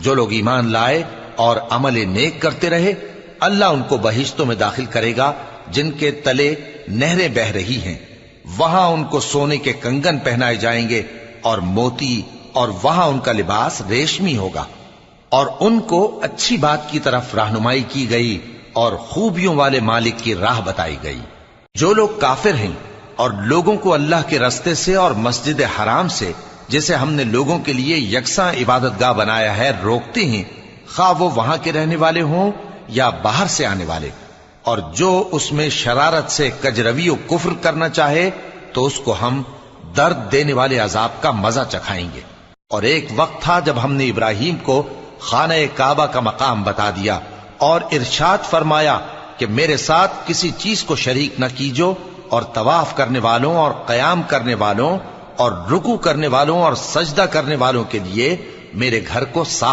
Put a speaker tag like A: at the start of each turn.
A: جو لوگ ایمان لائے اور عمل نیک کرتے رہے اللہ ان کو بہشتوں میں داخل کرے گا جن کے تلے نہریں بہ رہی ہیں، وہاں ان کو سونے کے کنگن پہنائے جائیں گے اور موتی، اور وہاں ان کا لباس ریشمی ہوگا، اور ان کو اچھی بات کی طرف رہنمائی کی گئی اور خوبیوں والے مالک کی راہ بتائی گئی۔ جو لوگ کافر ہیں اور لوگوں کو اللہ کے رستے سے اور مسجد حرام سے جسے ہم نے لوگوں کے لیے یکساں عبادت گاہ بنایا ہے روکتے ہیں، خواہ وہ وہاں کے رہنے والے ہوں یا باہر سے آنے والے، اور جو اس میں شرارت سے کجروی و کفر کرنا چاہے تو اس کو ہم درد دینے والے عذاب کا مزہ چکھائیں گے۔ اور ایک وقت تھا جب ہم نے ابراہیم کو خانہ کعبہ کا مقام بتا دیا اور ارشاد فرمایا کہ میرے ساتھ کسی چیز کو شریک نہ کیجو، اور طواف کرنے والوں اور قیام کرنے والوں اور رکوع کرنے والوں اور سجدہ کرنے والوں کے لیے میرے گھر کو صاف